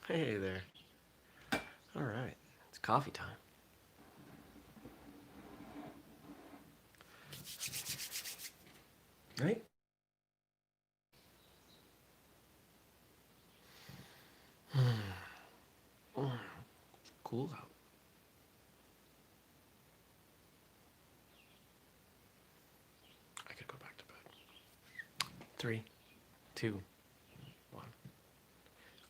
Hey there. All right, it's coffee time. Right? Cool out. I could go back to bed. Three, two, one.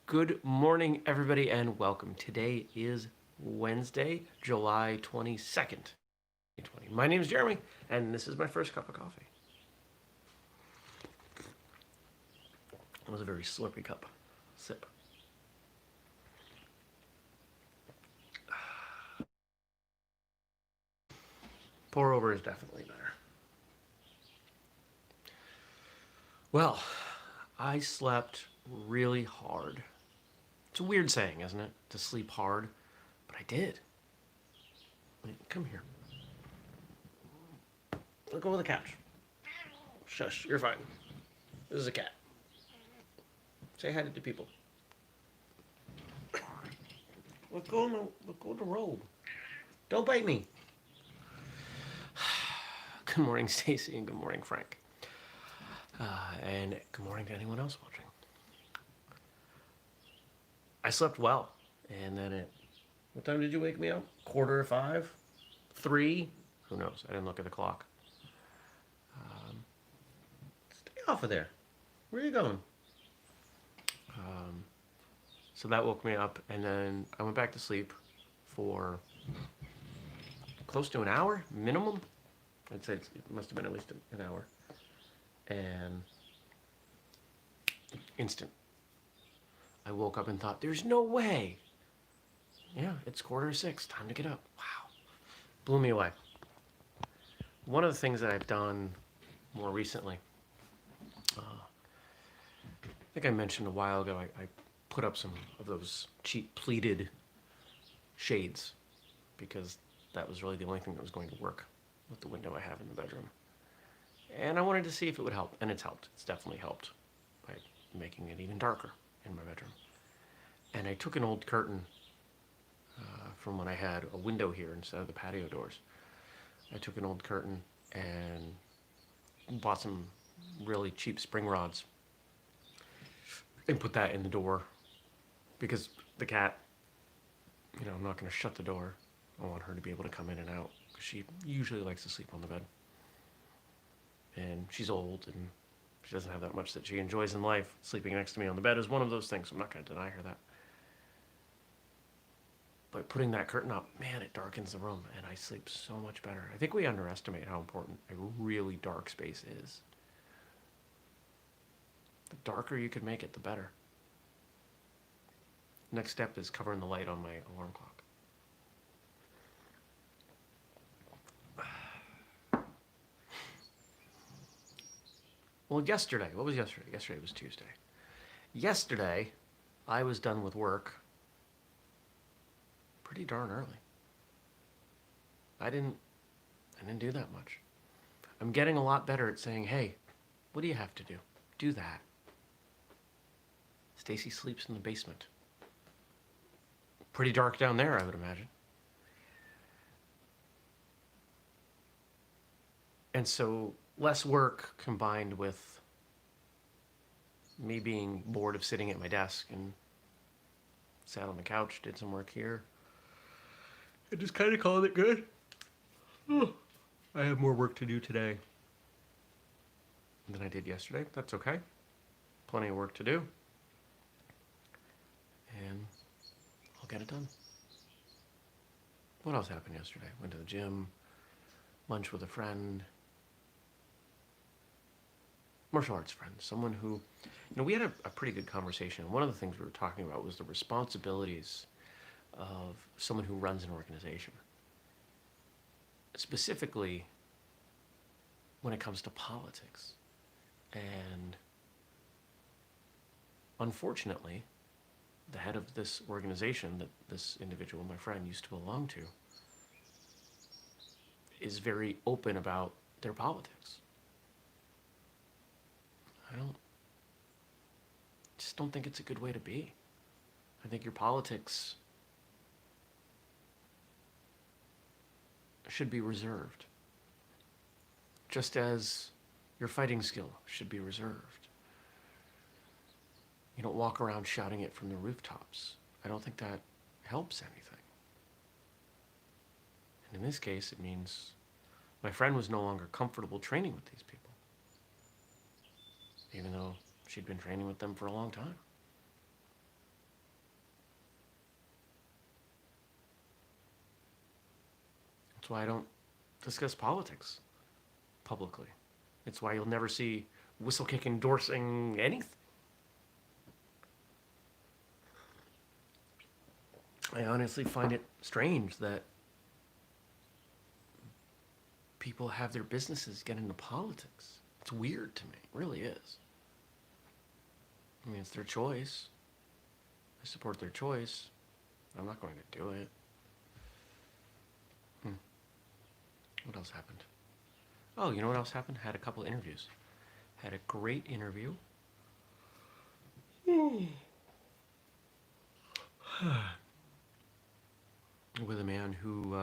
Good morning, everybody, and welcome. Today is Wednesday, July 22nd, 2020. My name is Jeremy, and this is my first cup of coffee. It was a very slurpy cup. Sip. Pour over is definitely better. Well, I slept really hard. It's a weird saying, isn't it? To sleep hard, but I did. Come here. Let's go on the couch. Shush, you're fine. This is a cat. Say hi to the people. Let's go in the robe. Don't bite me. Good morning, Stacy, and good morning, Frank. And good morning to anyone else watching. I slept well, and then what time did you wake me up? 4:45? 3? Who knows? I didn't look at the clock. Stay off of there. Where are you going? So that woke me up, and then I went back to sleep for close to an hour minimum. I'd say it must have been at least an hour. And instant. I woke up and thought, there's no way. Yeah, it's 5:45. Time to get up. Wow. Blew me away. One of the things that I've done more recently, I think I mentioned a while ago, I put up some of those cheap pleated shades because that was really the only thing that was going to work with the window I have in the bedroom. And I wanted to see if it would help, and it's helped. It's definitely helped by making it even darker in my bedroom. And I took an old curtain from when I had a window here instead of the patio doors. I took an old curtain and bought some really cheap spring rods and put that in the door because the cat, I'm not going to shut the door. I want her to be able to come in and out because she usually likes to sleep on the bed. And she's old and she doesn't have that much that she enjoys in life. Sleeping next to me on the bed is one of those things. I'm not going to deny her that. But putting that curtain up, man, it darkens the room and I sleep so much better. I think we underestimate how important a really dark space is. The darker you can make it, the better. Next step is covering the light on my alarm clock. Well, yesterday, what was yesterday? Yesterday was Tuesday. Yesterday, I was done with work pretty darn early. I didn't do that much. I'm getting a lot better at saying, hey, what do you have to do? Do that. Stacy sleeps in the basement. Pretty dark down there, I would imagine. And so less work combined with me being bored of sitting at my desk and sat on the couch, did some work here. I just kind of called it good. I have more work to do today than I did yesterday. That's okay. Plenty of work to do. And I'll get it done. What else happened yesterday? Went to the gym, lunch with a friend, martial arts friend, someone who, we had a pretty good conversation. One of the things we were talking about was the responsibilities of someone who runs an organization. Specifically when it comes to politics. And unfortunately, the head of this organization that this individual, my friend, used to belong to, is very open about their politics. I just don't think it's a good way to be. I think your politics should be reserved, just as your fighting skill should be reserved. You don't walk around shouting it from the rooftops. I don't think that helps anything. And in this case, it means my friend was no longer comfortable training with these people, even though she'd been training with them for a long time. That's why I don't discuss politics publicly. It's why you'll never see whistlekick endorsing anything. I honestly find it strange that people have their businesses get into politics. It's weird to me. It really is. I mean, it's their choice. I support their choice. I'm not going to do it. What else happened? Oh, you know what else happened? Had a couple interviews. Had a great interview. With a man who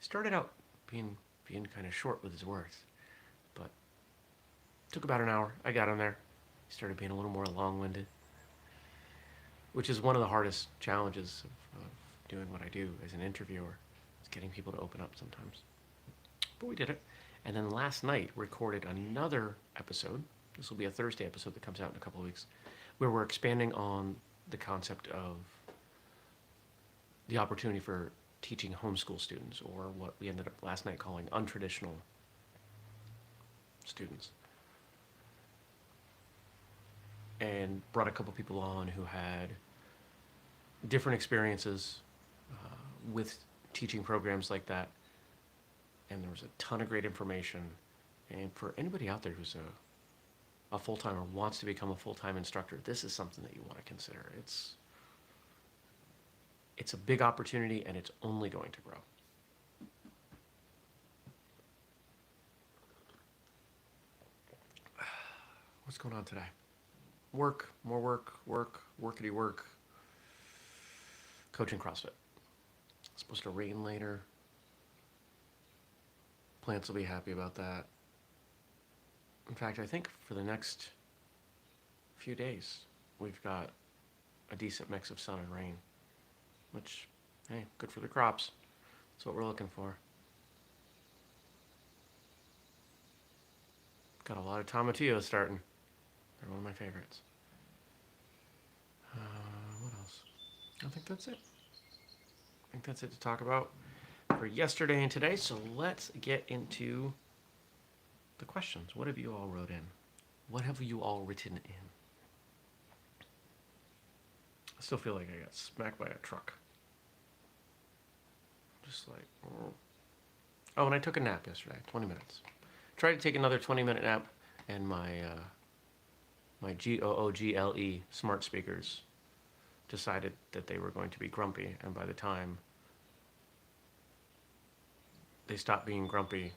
started out being kind of short with his words, but took about an hour. I got him there. He started being a little more long-winded, which is one of the hardest challenges of doing what I do as an interviewer, is getting people to open up sometimes. But we did it. And then last night recorded another episode. This will be a Thursday episode that comes out in a couple of weeks, where we're expanding on the concept of the opportunity for teaching homeschool students, or what we ended up last night calling untraditional students. And brought a couple people on who had different experiences with teaching programs like that. And there was a ton of great information. And for anybody out there who's a full-time or wants to become a full-time instructor, this is something that you want to consider. It's a big opportunity, and it's only going to grow. What's going on today? Work, more work, workity work. Coaching CrossFit. It's supposed to rain later. Plants will be happy about that. In fact, I think for the next few days, we've got a decent mix of sun and rain, which, hey, good for the crops. That's what we're looking for. Got a lot of tomatillos starting. They're one of my favorites. What else? I think that's it. I think that's it to talk about for yesterday and today. So let's get into the questions. What have you all wrote in? What have you all written in? I still feel like I got smacked by a truck. Just like, oh, and I took a nap yesterday, 20 minutes. Tried to take another 20-minute nap, and my Google smart speakers decided that they were going to be grumpy, and by the time they stopped being grumpy,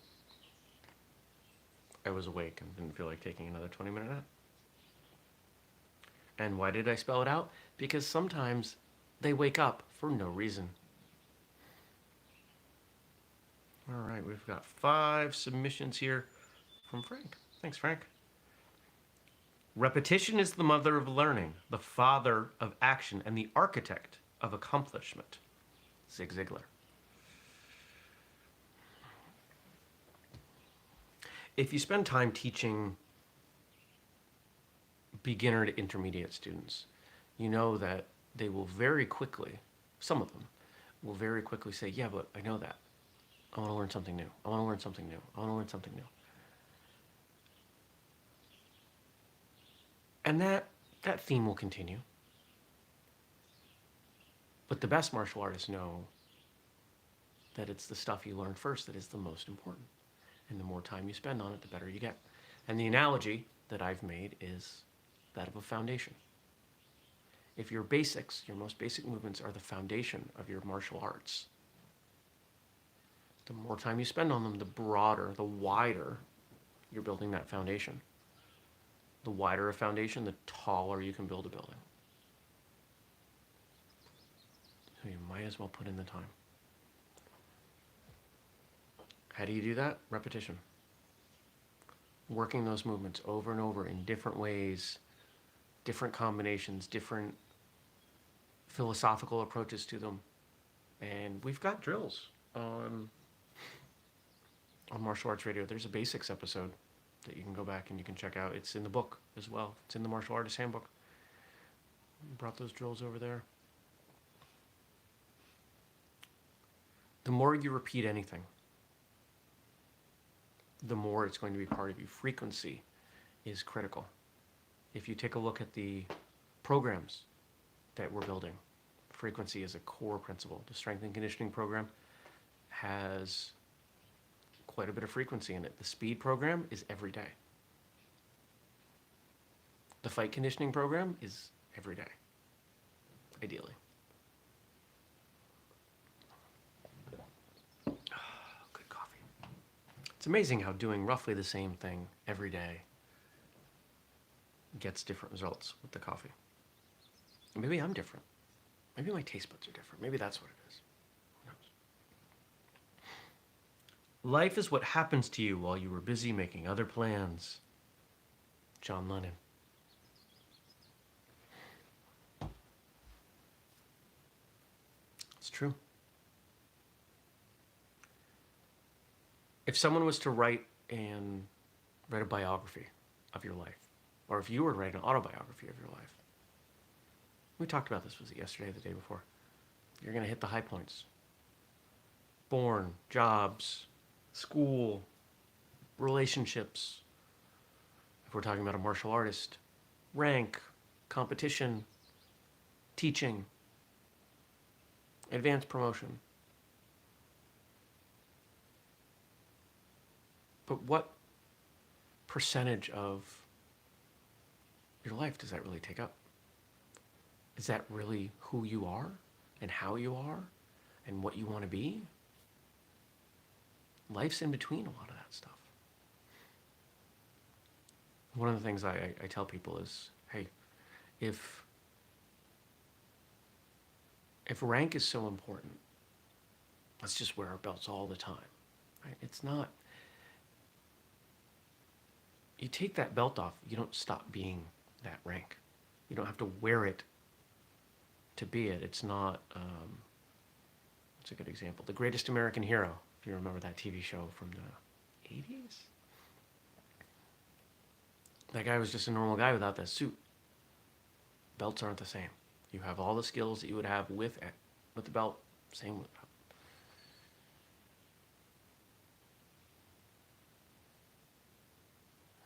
I was awake and didn't feel like taking another 20-minute nap. And why did I spell it out? Because sometimes they wake up for no reason. All right, we've got 5 submissions here from Frank. Thanks, Frank. Repetition is the mother of learning, the father of action, and the architect of accomplishment. Zig Ziglar. If you spend time teaching beginner to intermediate students, you know that they will very quickly, some of them, will very quickly say, yeah, but I know that. I want to learn something new. I want to learn something new. I want to learn something new. And that theme will continue. But the best martial artists know that it's the stuff you learn first that is the most important. And the more time you spend on it, the better you get. And the analogy that I've made is that of a foundation. If your basics, your most basic movements are the foundation of your martial arts, the more time you spend on them, the broader, the wider you're building that foundation. The wider a foundation, the taller you can build a building. So you might as well put in the time. How do you do that? Repetition. Working those movements over and over in different ways, different combinations, different philosophical approaches to them. And we've got drills on Martial Arts Radio. There's a basics episode that you can go back and you can check out. It's in the book as well. It's in the Martial Artist Handbook. We brought those drills over there. The more you repeat anything, the more it's going to be part of you. Frequency is critical. If you take a look at the programs that we're building, frequency is a core principle. The strength and conditioning program has quite a bit of frequency in it. The speed program is every day. The fight conditioning program is every day, ideally. Good coffee. It's amazing how doing roughly the same thing every day gets different results with the coffee. Maybe I'm different. Maybe my taste buds are different. Maybe that's what it is. Who knows? Life is what happens to you while you were busy making other plans. John Lennon. It's true. If someone was to write a biography of your life, or if you were to write an autobiography of your life, we talked about this, was it yesterday or the day before? You're going to hit the high points. Born, jobs, school, relationships. If we're talking about a martial artist, rank, competition, teaching, advanced promotion. But what percentage of your life does that really take up? Is that really who you are and how you are and what you want to be? Life's in between a lot of that stuff. One of the things I tell people is, hey, if rank is so important, let's just wear our belts all the time. Right? It's not. You take that belt off, you don't stop being that rank. You don't have to wear it to be it. It's not, what's a good example? The Greatest American Hero, if you remember that TV show from the 80s. That guy was just a normal guy without that suit. Belts aren't the same. You have all the skills that you would have with the belt, same without.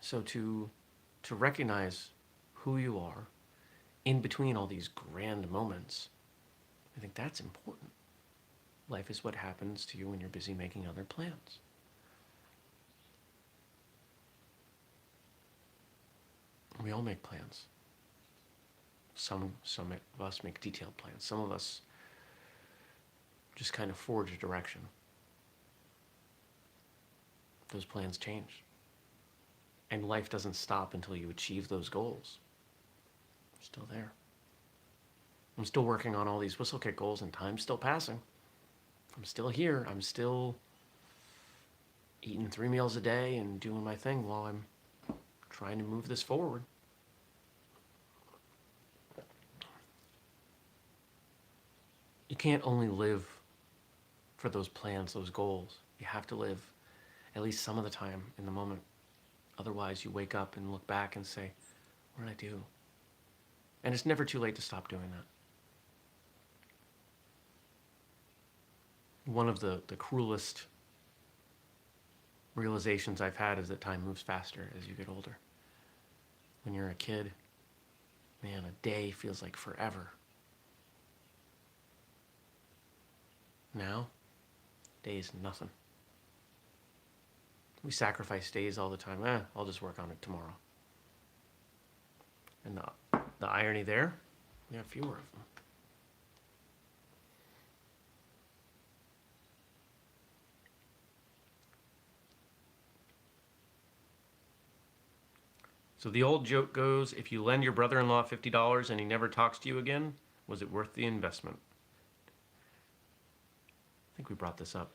So to recognize who you are in between all these grand moments, I think that's important. Life is what happens to you when you're busy making other plans. We all make plans. Some of us make detailed plans. Some of us just kind of forge a direction. Those plans change. And life doesn't stop until you achieve those goals. I'm still there. I'm still working on all these whistlekick goals and time's still passing. I'm still here. I'm still eating 3 meals a day and doing my thing while I'm trying to move this forward. You can't only live for those plans, those goals. You have to live at least some of the time in the moment. Otherwise, you wake up and look back and say, what did I do? And it's never too late to stop doing that. One of the cruelest realizations I've had is that time moves faster as you get older. When you're a kid, man, a day feels like forever. Now, days nothing. We sacrifice days all the time. I'll just work on it tomorrow. And the irony there, we have fewer of them. So the old joke goes, if you lend your brother-in-law $50 and he never talks to you again, was it worth the investment? think we brought this up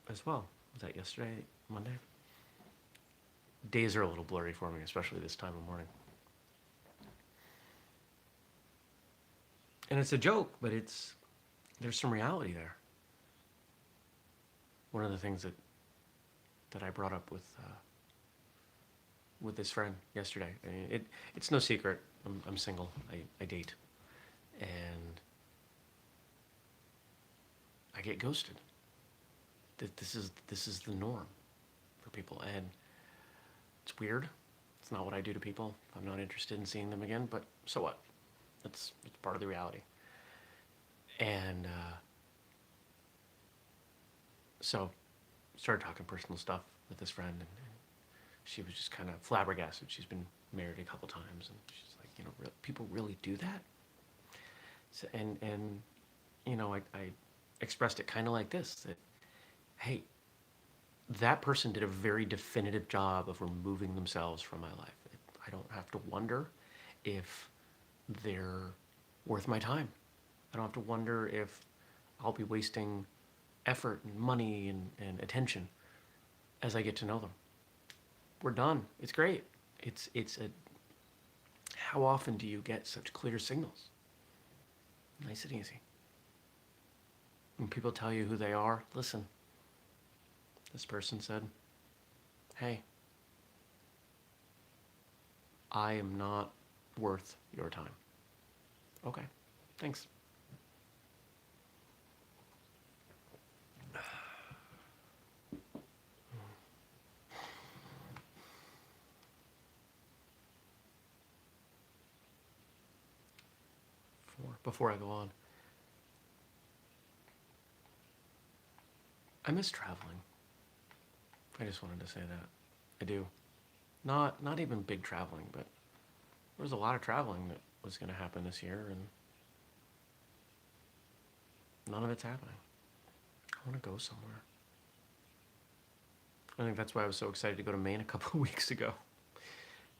as well. Was that yesterday, Monday? Days are a little blurry for me, especially this time of morning. And it's a joke, but there's some reality there. One of the things that I brought up with this friend yesterday. I mean, it's no secret. I'm single. I date, and I get ghosted. This is the norm for people, and it's weird. It's not what I do to people. I'm not interested in seeing them again, but so what? It's part of the reality. And so started talking personal stuff with this friend, and she was just kind of flabbergasted. She's been married a couple times, and she's like, people really do that? So, and I expressed it kind of like this, that, hey, that person did a very definitive job of removing themselves from my life. I don't have to wonder if they're worth my time. I don't have to wonder if I'll be wasting effort and money and attention as I get to know them. We're done. It's great. How often do you get such clear signals? Nice and easy. When people tell you who they are, listen. This person said, hey, I am not worth your time. Okay, thanks. Before I go on, I miss traveling. I just wanted to say that. I do. Not even big traveling, but there was a lot of traveling that was going to happen this year, and none of it's happening. I want to go somewhere. I think that's why I was so excited to go to Maine a couple of weeks ago.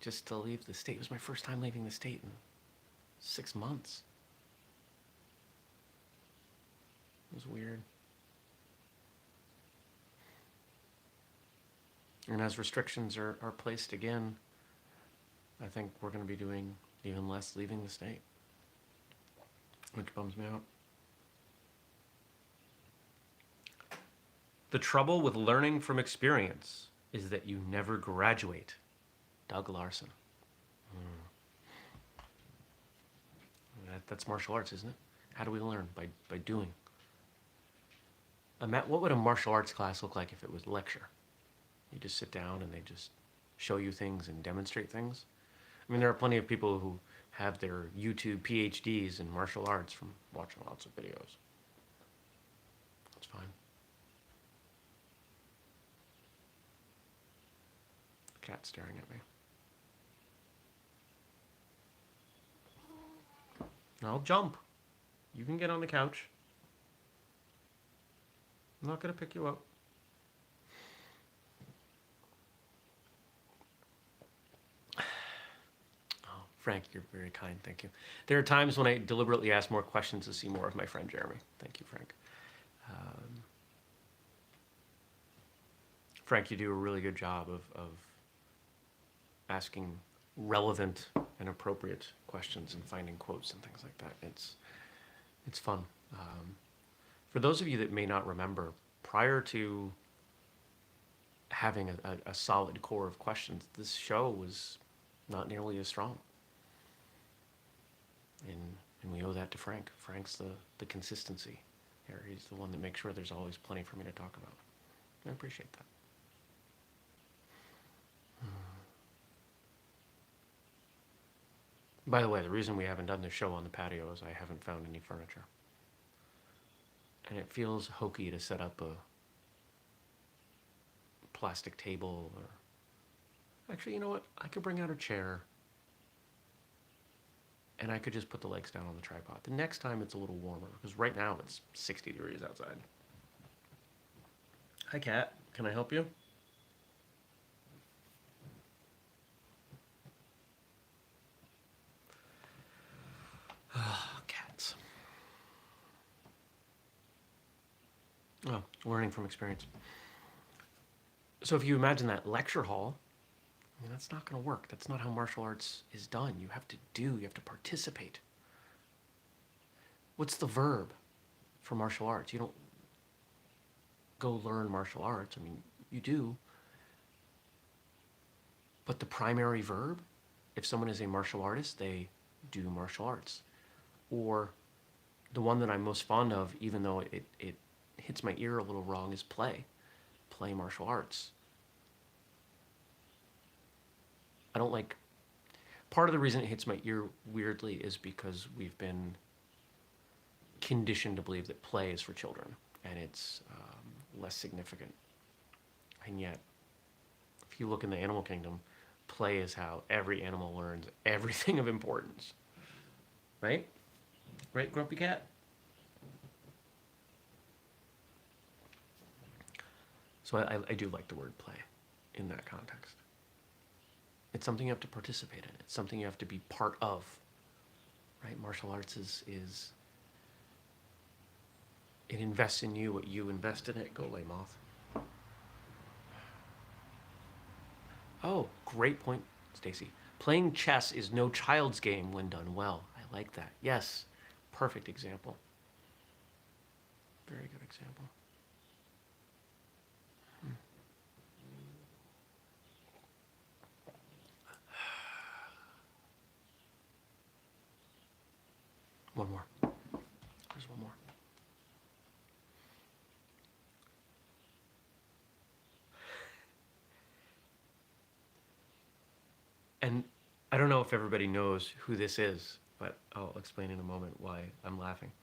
Just to leave the state. It was my first time leaving the state in 6 months. It was weird. And as restrictions are placed again, I think we're going to be doing even less leaving the state, which bums me out. The trouble with learning from experience is that you never graduate. Doug Larson. That's martial arts, isn't it? How do we learn? By doing. What would a martial arts class look like if it was lecture? You just sit down and they just show you things and demonstrate things. I mean, there are plenty of people who have their YouTube PhDs in martial arts from watching lots of videos. That's fine. The cat's staring at me. I'll jump. You can get on the couch. I'm not going to pick you up. Oh, Frank, you're very kind. Thank you. There are times when I deliberately ask more questions to see more of my friend Jeremy. Thank you, Frank. Frank, you do a really good job of asking relevant and appropriate questions and finding quotes and things like that. It's fun. For those of you that may not remember, prior to having a solid core of questions, this show was not nearly as strong. And we owe that to Frank. Frank's the consistency here. He's the one that makes sure there's always plenty for me to talk about. I appreciate that. By the way, the reason we haven't done this show on the patio is I haven't found any furniture. And it feels hokey to set up a plastic table or... Actually, you know what? I could bring out a chair and I could just put the legs down on the tripod. The next time it's a little warmer, because right now it's 60 degrees outside. Hi, Cat. Can I help you? Cats. Oh, learning from experience. So if you imagine that lecture hall, I mean, that's not going to work. That's not how martial arts is done. You have to do, you have to participate. What's the verb for martial arts? You don't go learn martial arts. I mean, you do. But the primary verb, if someone is a martial artist, they do martial arts. Or the one that I'm most fond of, even though it hits my ear a little wrong, is play. Play martial arts. I don't like... Part of the reason it hits my ear weirdly is because we've been conditioned to believe that play is for children, and it's less significant. And yet, if you look in the animal kingdom, play is how every animal learns everything of importance. Right? Right, Grumpy Cat? So I do like the word play in that context. It's something you have to participate in. It's something you have to be part of. Right? Martial arts is it invests in you what you invest in it. Go lay moth. Oh, great point, Stacy. Playing chess is no child's game when done well. I like that. Yes, perfect example. Very good example. One more. There's one more. And I don't know if everybody knows who this is, but I'll explain in a moment why I'm laughing.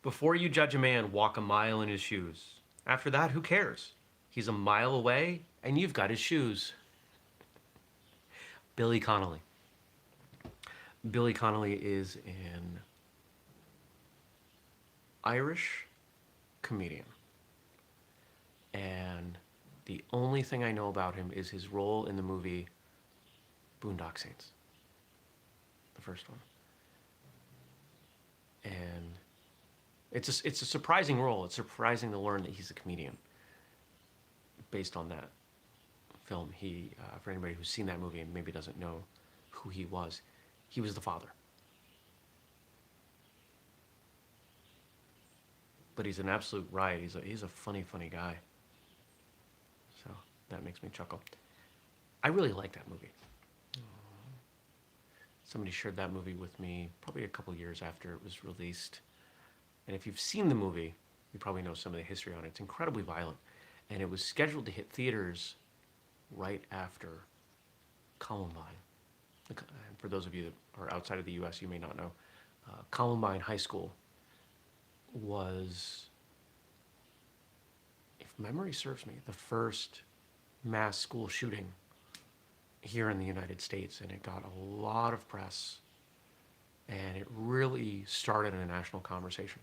Before you judge a man, walk a mile in his shoes. After that, who cares? He's a mile away, and you've got his shoes. Billy Connolly. Billy Connolly is an Irish comedian. And the only thing I know about him is his role in the movie Boondock Saints, the first one. And it's a surprising role. It's surprising to learn that he's a comedian based on that film. He, for anybody who's seen that movie and maybe doesn't know who he was the father. But he's an absolute riot. He's a funny guy. So that makes me chuckle. I really like that movie. Somebody shared that movie with me probably a couple years after it was released. And if you've seen the movie, you probably know some of the history on it. It's incredibly violent. And it was scheduled to hit theaters right after Columbine. And for those of you that are outside of the US, you may not know. Columbine High School was, if memory serves me, the first mass school shooting here in the United States, and it got a lot of press, and it really started a national conversation.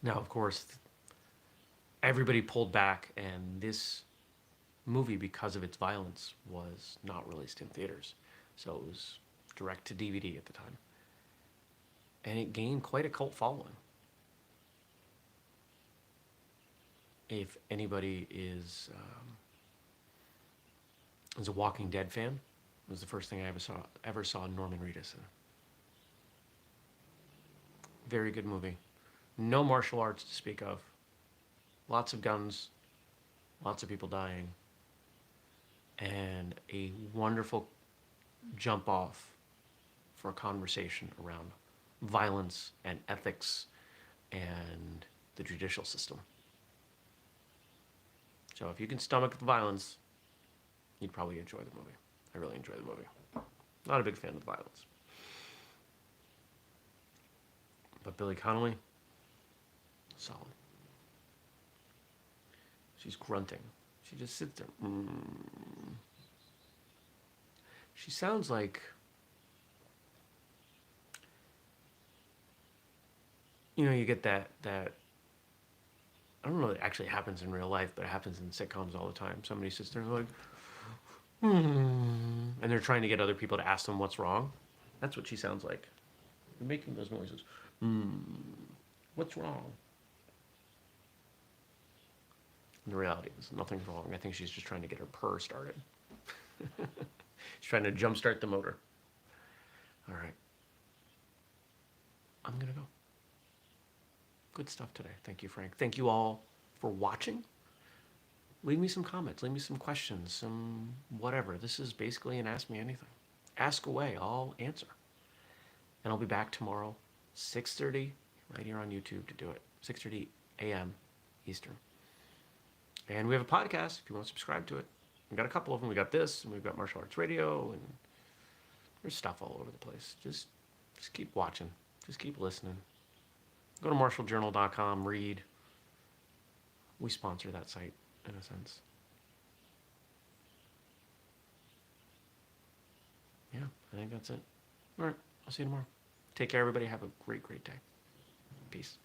Now, of course, everybody pulled back, and this movie, because of its violence, was not released in theaters. So it was direct to DVD at the time. And it gained quite a cult following. If anybody is a Walking Dead fan, it was the first thing I ever saw Norman Reedus in. Very good movie. No martial arts to speak of. Lots of guns, lots of people dying, and a wonderful jump off for a conversation around violence and ethics and the judicial system. So if you can stomach the violence, you'd probably enjoy the movie. I really enjoy the movie. Not a big fan of the violence. But Billy Connolly, solid. She's grunting. She just sits there. She sounds like, you get that I don't know if it actually happens in real life, but it happens in sitcoms all the time. Somebody sits there and like, and they're trying to get other people to ask them what's wrong. That's what she sounds like. You're making those noises. What's wrong? And the reality is nothing's wrong. I think she's just trying to get her purr started. She's trying to jumpstart the motor. All right. I'm going to go. Good stuff today. Thank you, Frank. Thank you all for watching. Leave me some comments. Leave me some questions. Some whatever. This is basically an Ask Me Anything. Ask away. I'll answer. And I'll be back tomorrow, 6:30, right here on YouTube to do it. 6:30 a.m. Eastern. And we have a podcast if you want to subscribe to it. We've got a couple of them. We got this, and we've got Martial Arts Radio, and there's stuff all over the place. Just keep watching. Just keep listening. Go to martialjournal.com, read. We sponsor that site, in a sense. Yeah, I think that's it. All right, I'll see you tomorrow. Take care, everybody. Have a great, great day. Peace.